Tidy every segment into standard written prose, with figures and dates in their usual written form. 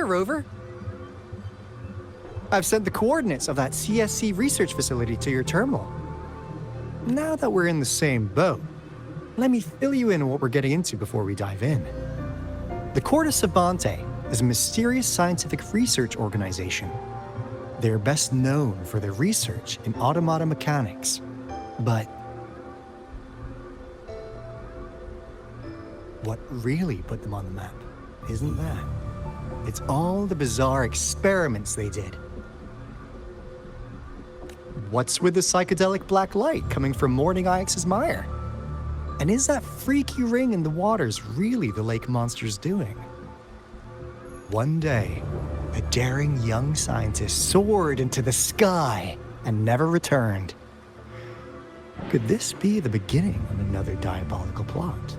Rover. I've sent the coordinates of that CSC research facility to your terminal. Now that we're in the same boat, let me fill you in on what we're getting into before we dive in. The Corte Savante is a mysterious scientific research organization. They're best known for their research in automata mechanics, but what really put them on the map isn't that. It's all the bizarre experiments they did. What's with the psychedelic black light coming from Morning Ix's mire? And is that freaky ring in the waters really the lake monster's doing? One day, a daring young scientist soared into the sky and never returned. Could this be the beginning of another diabolical plot?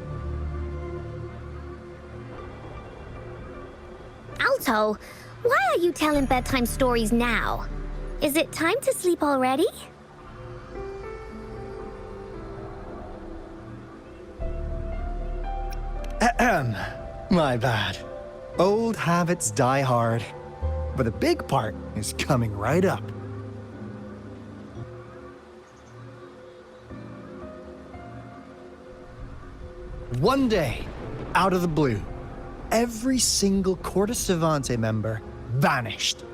Aalto, why are you telling bedtime stories now? Is it time to sleep already? Ahem. My bad. Old habits die hard. But the big part is coming right up. One day, out of the blue, every single Corte Savante member vanished.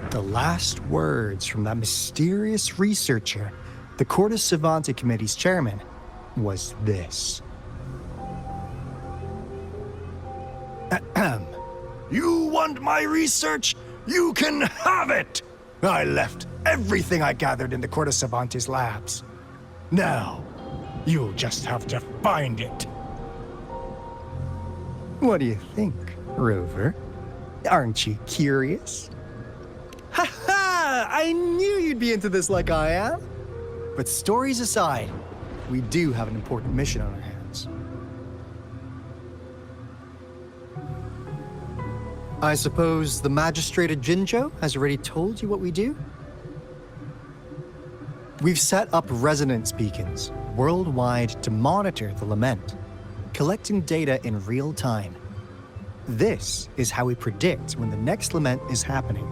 The last words from that mysterious researcher, the Corte Savante Committee's chairman, was this. Ahem. You want my research? You can have it! I left everything I gathered in the Corte Savante's labs. Now, you'll just have to find it. What do you think, Rover? Aren't you curious? Ha ha! I knew you'd be into this like I am. But stories aside, we do have an important mission on our hands. I suppose the magistrate at Jinzhou has already told you what we do? We've set up resonance beacons worldwide to monitor the lament, collecting data in real time. This is how we predict when the next lament is happening.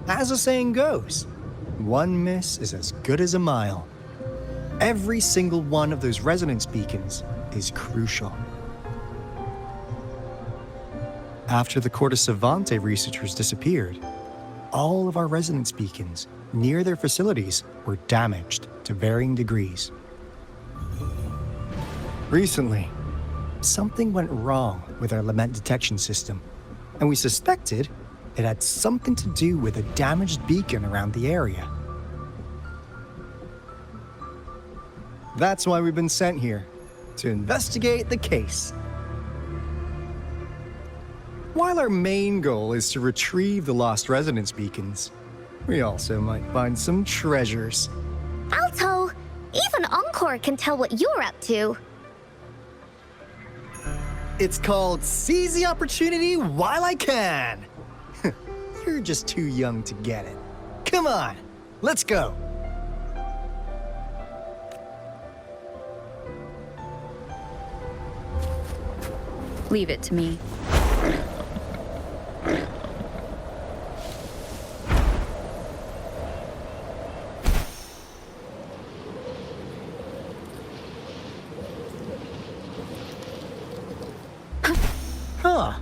As the saying goes, one miss is as good as a mile. Every single one of those resonance beacons is crucial. After the Corte Savante researchers disappeared, all of our resonance beacons near their facilities were damaged to varying degrees. Recently, something went wrong with our lament detection system, and we suspected it had something to do with a damaged beacon around the area. That's why we've been sent here, to investigate the case. While our main goal is to retrieve the lost resonance beacons, we also might find some treasures. Aalto, even Encore can tell what you're up to. It's called Seize the Opportunity While I Can. You're just too young to get it. Come on, let's go. Leave it to me. Huh.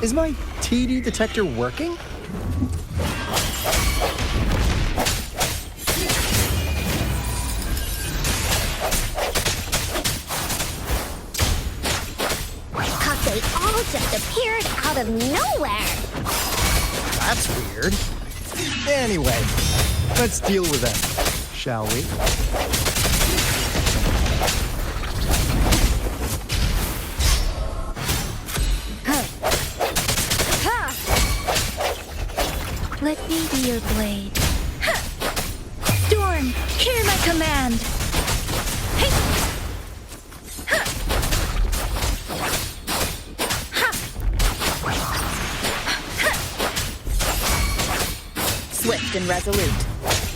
Is my TD detector working? Cause they all just appeared out of nowhere. That's weird. Anyway, let's deal with them, shall we? Let me be your blade. Storm, hear my command. Hey. Swift and resolute.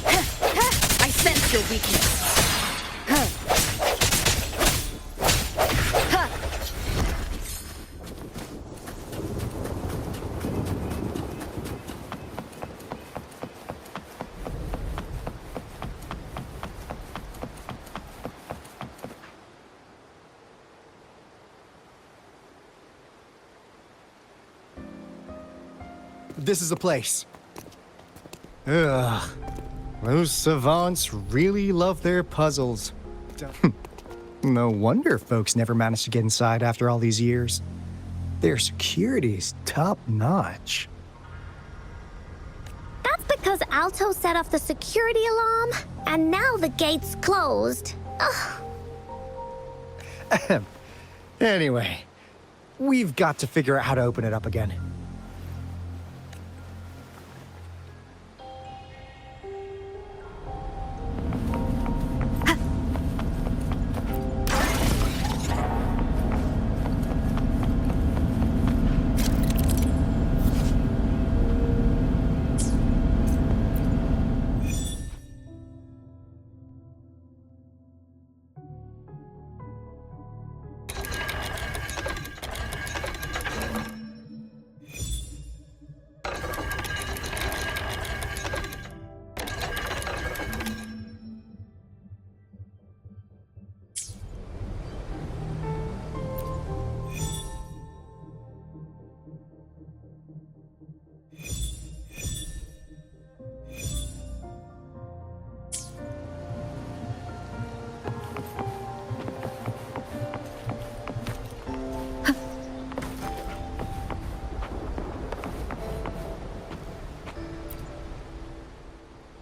I sense your weakness. This is the place. Ugh. Those savants really love their puzzles. No wonder folks never managed to get inside after all these years. Their security's top-notch. That's because Aalto set off the security alarm, and now the gate's closed. Ugh. Anyway, we've got to figure out how to open it up again.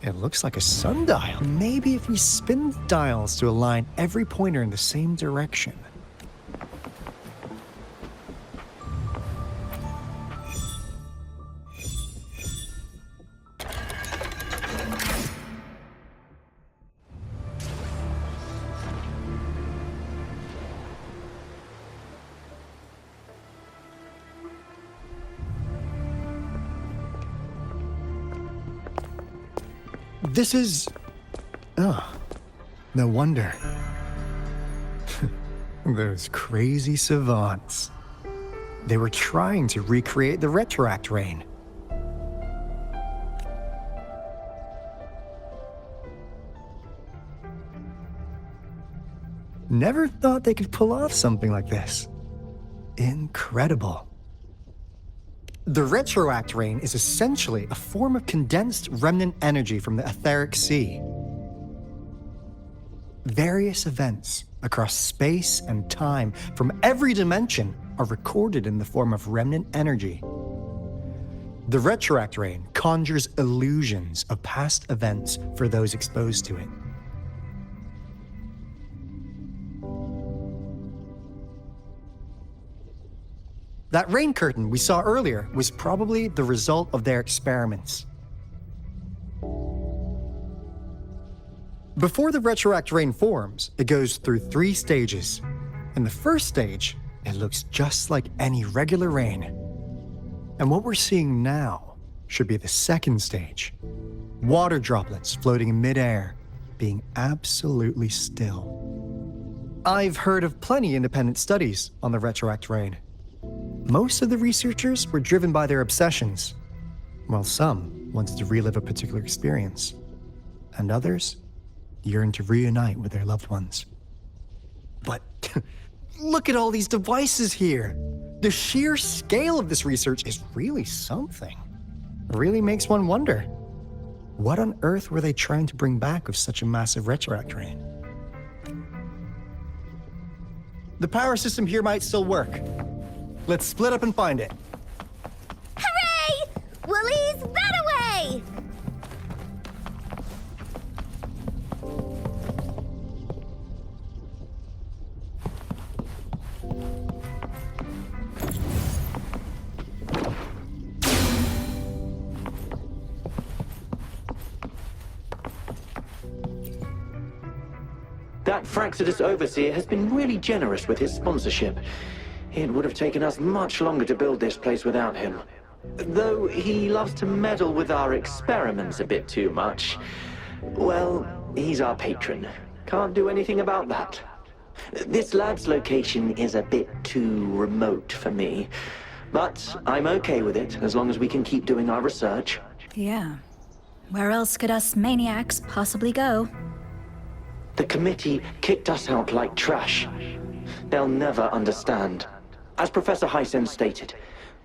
It looks like a sundial. Maybe if we spin the dials to align every pointer in the same direction. This is... Oh, no wonder. Those crazy savants. They were trying to recreate the retroact rain. Never thought they could pull off something like this. Incredible. The retroact rain is essentially a form of condensed remnant energy from the etheric sea. Various events across space and time from every dimension are recorded in the form of remnant energy. The retroact rain conjures illusions of past events for those exposed to it. That rain curtain we saw earlier was probably the result of their experiments. Before the retroact rain forms, it goes through 3 stages. In the first stage, it looks just like any regular rain. And what we're seeing now should be the second stage. Water droplets floating in midair, being absolutely still. I've heard of plenty independent studies on the retroact rain. Most of the researchers were driven by their obsessions, while some wanted to relive a particular experience, and others yearned to reunite with their loved ones. But look at all these devices here! The sheer scale of this research is really something. It really makes one wonder, what on earth were they trying to bring back with such a massive retroact rain? The power system here might still work. Let's split up and find it. Hooray! We'll ease that away! That Fraxidus Overseer has been really generous with his sponsorship. It would have taken us much longer to build this place without him. Though he loves to meddle with our experiments a bit too much. Well, he's our patron. Can't do anything about that. This lab's location is a bit too remote for me. But I'm okay with it, as long as we can keep doing our research. Yeah. Where else could us maniacs possibly go? The committee kicked us out like trash. They'll never understand. As Professor Hysen stated,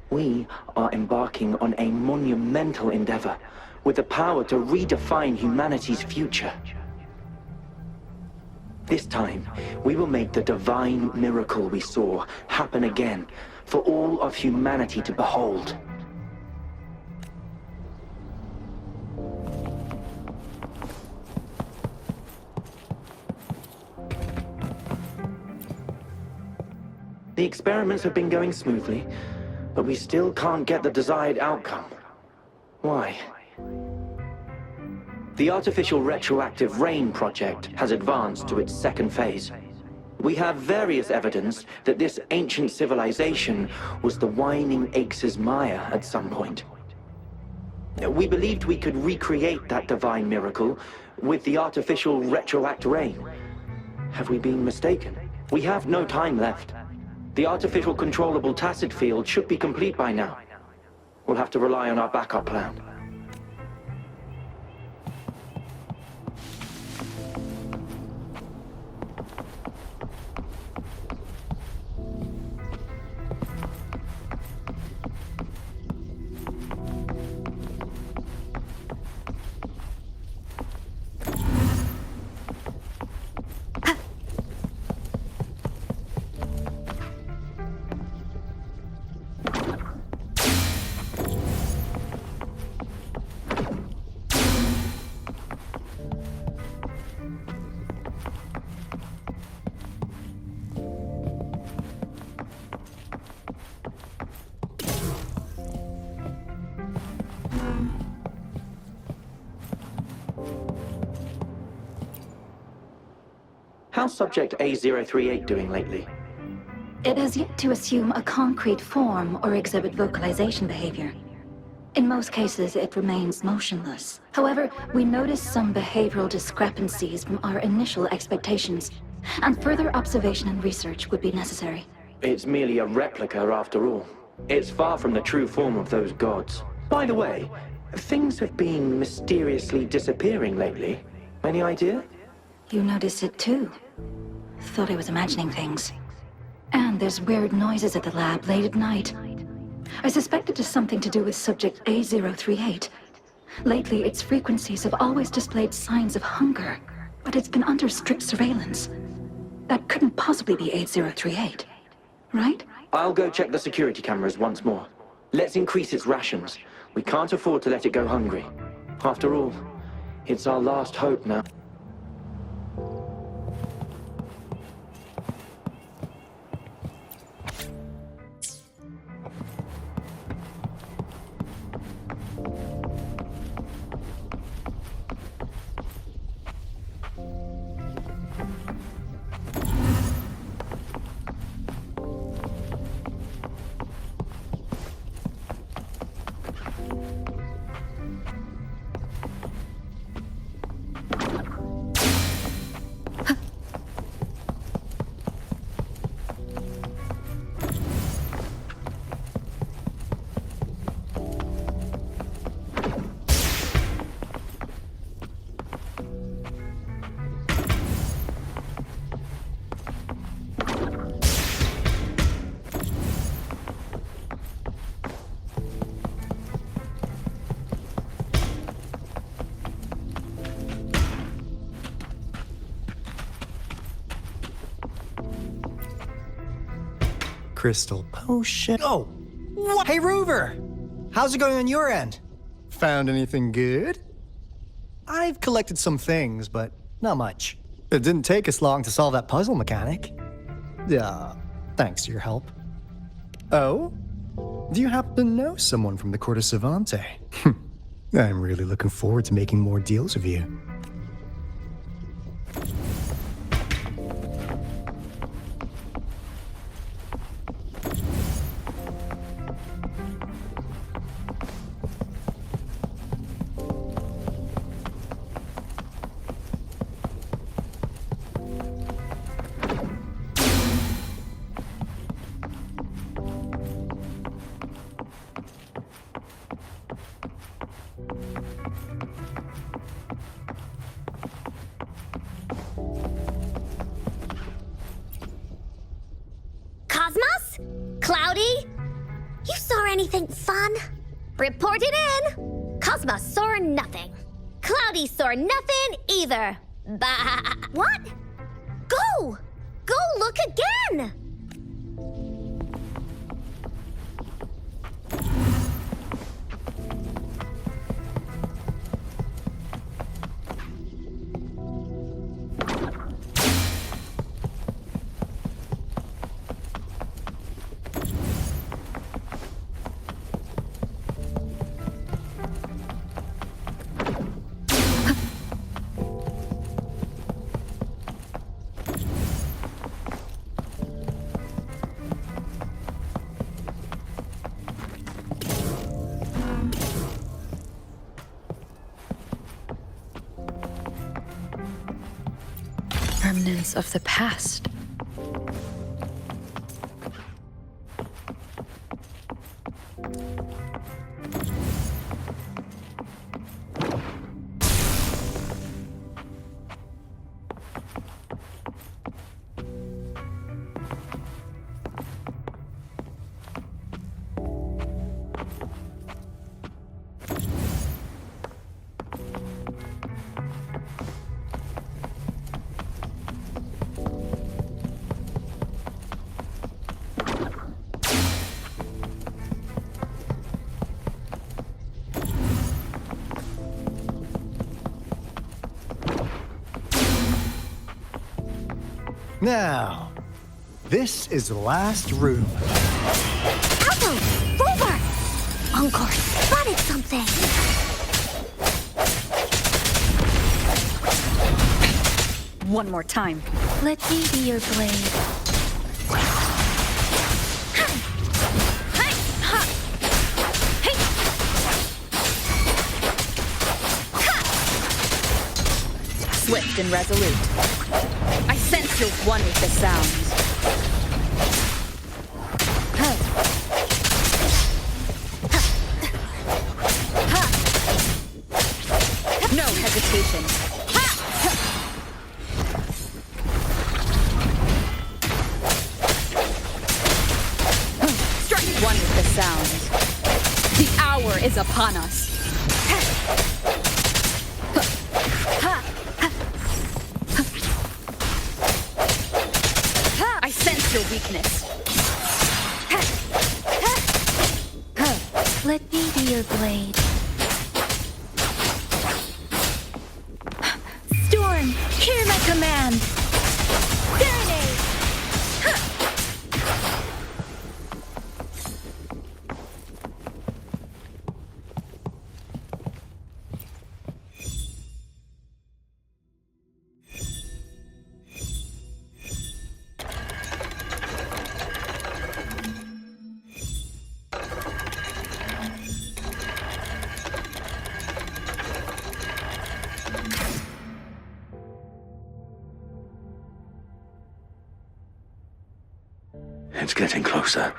We are embarking on a monumental endeavor with the power to redefine humanity's future. This time, we will make the divine miracle we saw happen again for all of humanity to behold. The experiments have been going smoothly, but we still can't get the desired outcome. Why? The artificial retroactive rain project has advanced to its second phase. We have various evidence that this ancient civilization was the whining Aex's Maya at some point. We believed we could recreate that divine miracle with the artificial retroact rain. Have we been mistaken? We have no time left. The artificial controllable tacit field should be complete by now. We'll have to rely on our backup plan. How's Subject A038 doing lately? It has yet to assume a concrete form or exhibit vocalization behavior. In most cases, it remains motionless. However, we noticed some behavioral discrepancies from our initial expectations, and further observation and research would be necessary. It's merely a replica after all. It's far from the true form of those gods. By the way, things have been mysteriously disappearing lately. Any idea? You noticed it too. Thought I was imagining things. And there's weird noises at the lab late at night. I suspect it is something to do with Subject A038. Lately, its frequencies have always displayed signs of hunger, but it's been under strict surveillance. That couldn't possibly be 8038, right? I'll go check the security cameras once more. Let's increase its rations. We can't afford to let it go hungry. After all, it's our last hope now. Crystal potion. Oh! What? Hey, Rover! How's it going on your end? Found anything good? I've collected some things, but not much. It didn't take us long to solve that puzzle mechanic. Thanks to your help. Oh? Do you happen to know someone from the Court of Savante? I'm really looking forward to making more deals with you. anything fun? Report it in! Cosma saw nothing. Cloudy saw nothing either. Bah! What? Go! Go look again! Remnants of the past. Now, this is the last room. Aalto! Rover! Encore spotted something! One more time. Let me be your blade. Swift and resolute. I sense you're one with the sounds. No hesitation. Strike one with the sounds. The hour is upon us. I sense your weakness. Let me be your blade. Storm, hear my command! Serenade! It's getting closer.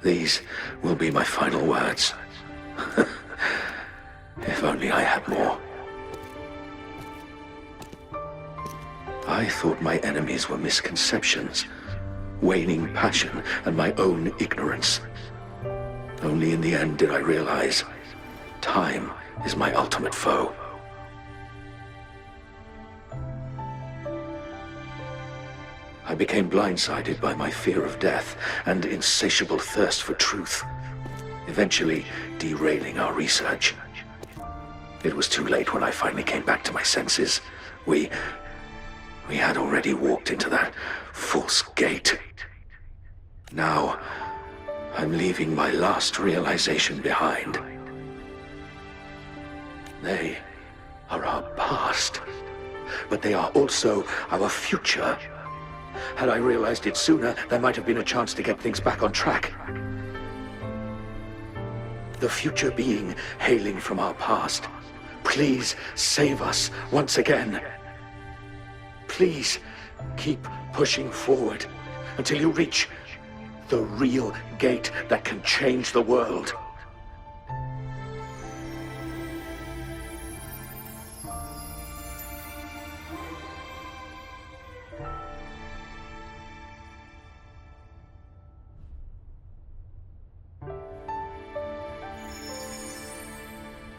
These will be my final words. If only I had more. I thought my enemies were misconceptions, waning passion, and my own ignorance. Only in the end did I realize time is my ultimate foe. I became blindsided by my fear of death and insatiable thirst for truth, eventually derailing our research. It was too late when I finally came back to my senses. We had already walked into that false gate. Now, I'm leaving my last realization behind. They are our past, but they are also our future. Had I realized it sooner, there might have been a chance to get things back on track. The future being hailing from our past, please save us once again. Please keep pushing forward until you reach the real gate that can change the world.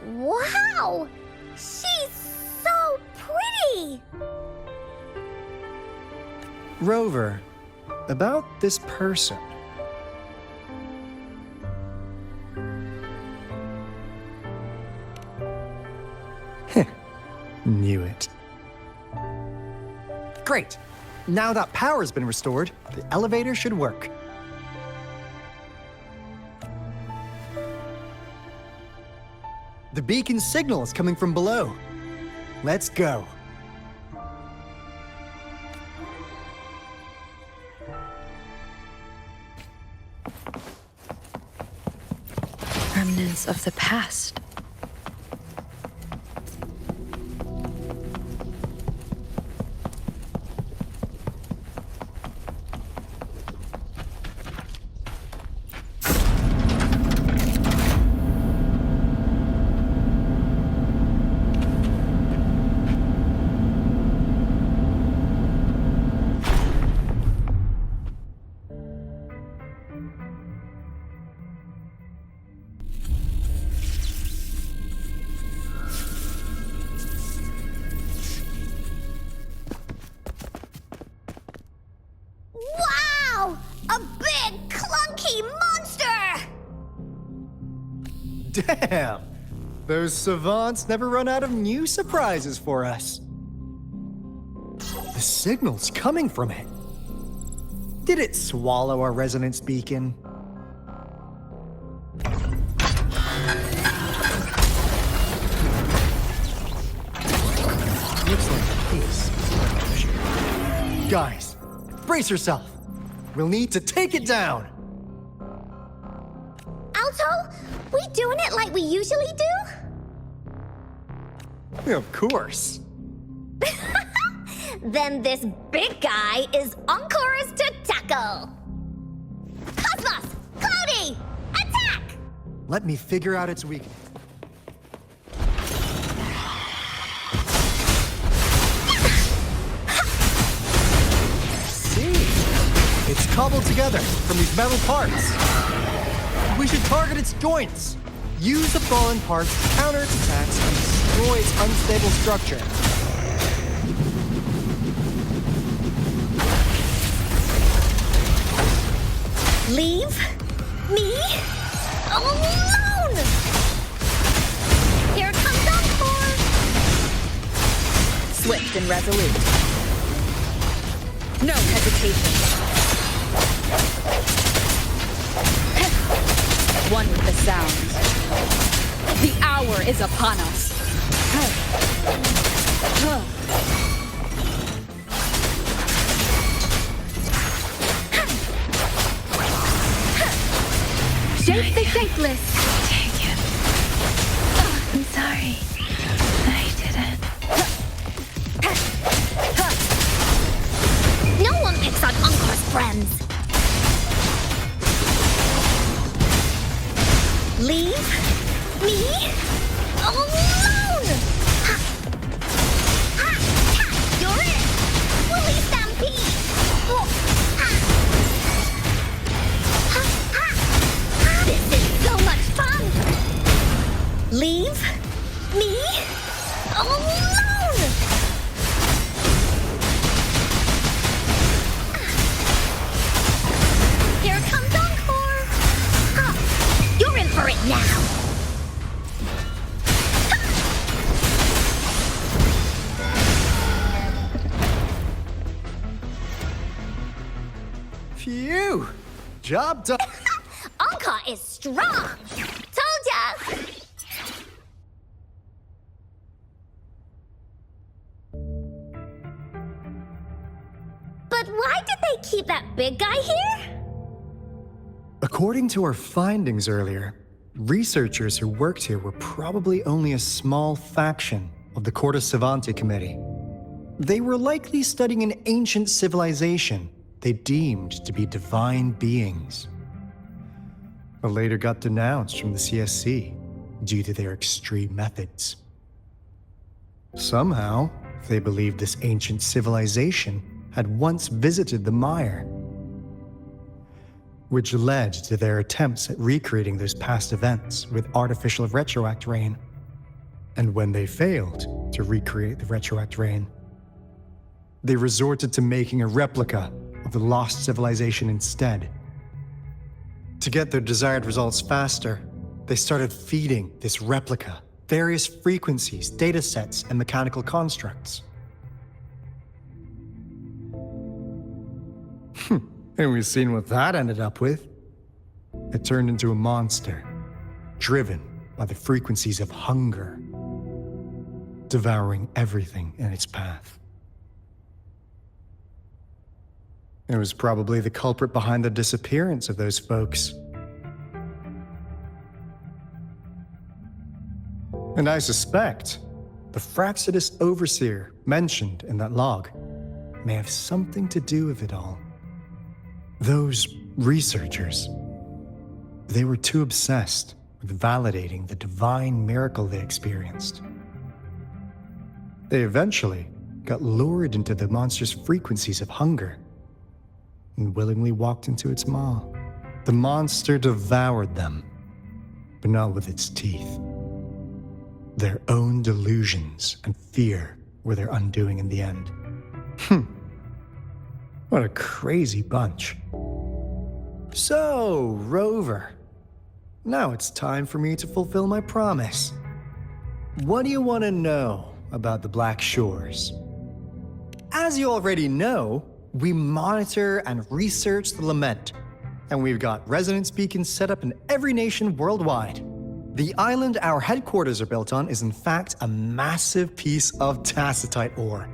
Wow! She's so pretty! Rover, about this person. Knew it. Great. Now that power's been restored, the elevator should work. The beacon signal is coming from below. Let's go. Remnants of the past. Wow! A big, clunky monster! Damn! Those savants never run out of new surprises for us. The signal's coming from it. Did it swallow our resonance beacon? Looks like peace. Guys, brace yourself. We'll need to take it down. Aalto, we doing it like we usually do? Of course. Then this big guy is Encore's to tackle. Cosmos! Cloudy! Attack! Let me figure out its weakness. See? It's cobbled together from these metal parts. We should target its joints. Use the fallen parts to counter its attacks and destroy its unstable structure. Leave me alone! Here comes Encore! Swift and resolute. No hesitation. One with the sound. The hour is upon us. Shake the shankless. Take it. I'm sorry. I didn't. No one picks on Encore's friends! Leave me alone! Ha! Ha! Ha! You're it! Woolly Stampede! Oh! Ha! Ha! Ha! Ha! This is so much fun! Leave me alone! Here comes Encore! Ha! You're in for it now! Phew! Job done. Encore is strong! Told ya! But why did they keep that big guy here? According to our findings earlier, researchers who worked here were probably only a small faction of the Corte Savante Committee. They were likely studying an ancient civilization they deemed to be divine beings, but later got denounced from the CSC due to their extreme methods. Somehow, they believed this ancient civilization had once visited the mire, which led to their attempts at recreating those past events with artificial retroact rain. And when they failed to recreate the retroact rain, they resorted to making a replica of the lost civilization instead. To get their desired results faster, they started feeding this replica various frequencies, data sets, and mechanical constructs. And we've seen what that ended up with. It turned into a monster, driven by the frequencies of hunger, devouring everything in its path. It was probably the culprit behind the disappearance of those folks. And I suspect the Fraxidus Overseer mentioned in that log may have something to do with it all. Those researchers, they were too obsessed with validating the divine miracle they experienced. They eventually got lured into the monster's frequencies of hunger and willingly walked into its maw. The monster devoured them, but not with its teeth. Their own delusions and fear were their undoing in the end. What a crazy bunch. So, Rover, now it's time for me to fulfill my promise. What do you want to know about the Black Shores? As you already know, we monitor and research the Lament, and we've got resonance beacons set up in every nation worldwide. The island our headquarters are built on is in fact a massive piece of tacitite ore,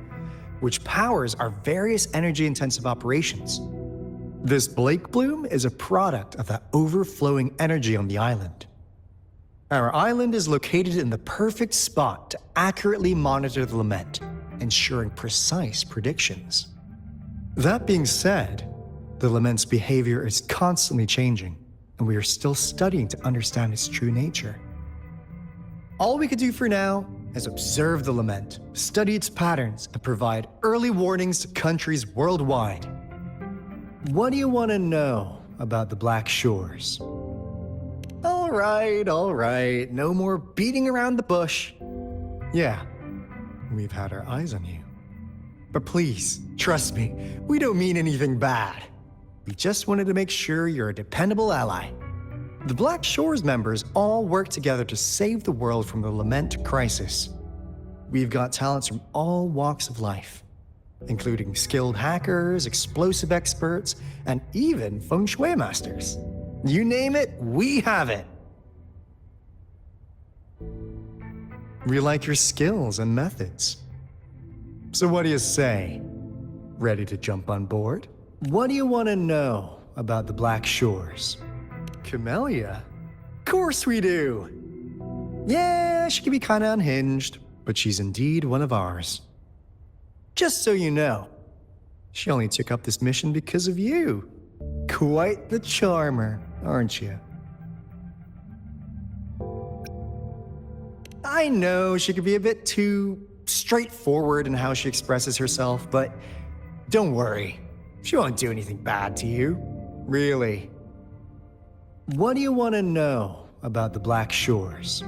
which powers our various energy-intensive operations. This Blake Bloom is a product of that overflowing energy on the island. Our island is located in the perfect spot to accurately monitor the Lament, ensuring precise predictions. That being said, the Lament's behavior is constantly changing, and we are still studying to understand its true nature. All we could do for now is observe the Lament, study its patterns, and provide early warnings to countries worldwide. What do you want to know about the Black Shores? All right, no more beating around the bush. Yeah, we've had our eyes on you. But please, trust me, we don't mean anything bad. We just wanted to make sure you're a dependable ally. The Black Shores members all work together to save the world from the Lament crisis. We've got talents from all walks of life, including skilled hackers, explosive experts, and even feng shui masters. You name it, we have it. We like your skills and methods. So what do you say? Ready to jump on board? What do you want to know about the Black Shores? Camellia? Of course we do! Yeah, she can be kinda unhinged, but she's indeed one of ours. Just so you know, she only took up this mission because of you. Quite the charmer, aren't you? I know she could be a bit too straightforward in how she expresses herself, but don't worry. She won't do anything bad to you. Really. What do you want to know about the Black Shores?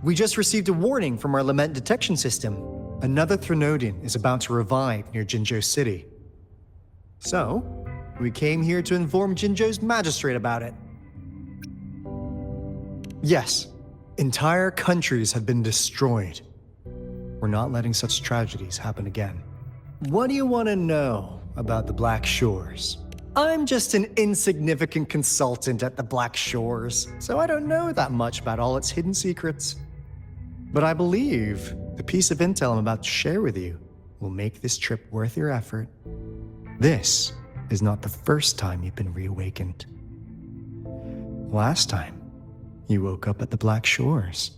We just received a warning from our Lament detection system. Another Threnodian is about to revive near Jinzhou City. So, we came here to inform Jinzhou's magistrate about it. Yes, entire countries have been destroyed. We're not letting such tragedies happen again. What do you want to know about the Black Shores? I'm just an insignificant consultant at the Black Shores, so I don't know that much about all its hidden secrets. But I believe the piece of intel I'm about to share with you will make this trip worth your effort. This is not the first time you've been reawakened. Last time, you woke up at the Black Shores.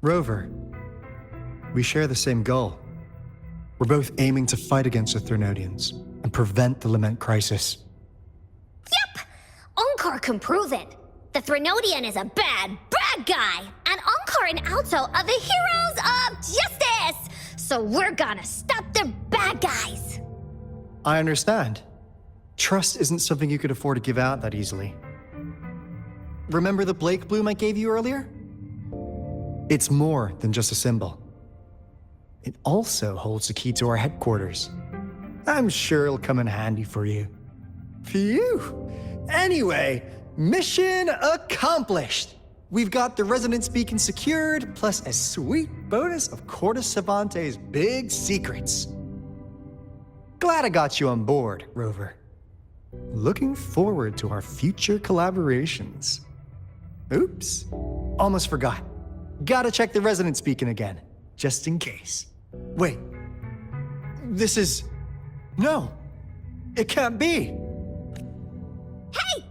Rover, we share the same goal. We're both aiming to fight against the Threnodians and prevent the Lament crisis. Yep! Encore can prove it. The Threnodian is a bad guy, and Encore and Aalto are the heroes of justice! So we're gonna stop the bad guys! I understand. Trust isn't something you could afford to give out that easily. Remember the Blake Bloom I gave you earlier? It's more than just a symbol. It also holds the key to our headquarters. I'm sure it'll come in handy for you. Phew! Anyway, mission accomplished! We've got the resonance beacon secured, plus a sweet bonus of Cortes Savante's big secrets. Glad I got you on board, Rover. Looking forward to our future collaborations. Oops, almost forgot. Gotta check the resonance beacon again, just in case. Wait, this is... No, it can't be. Hey!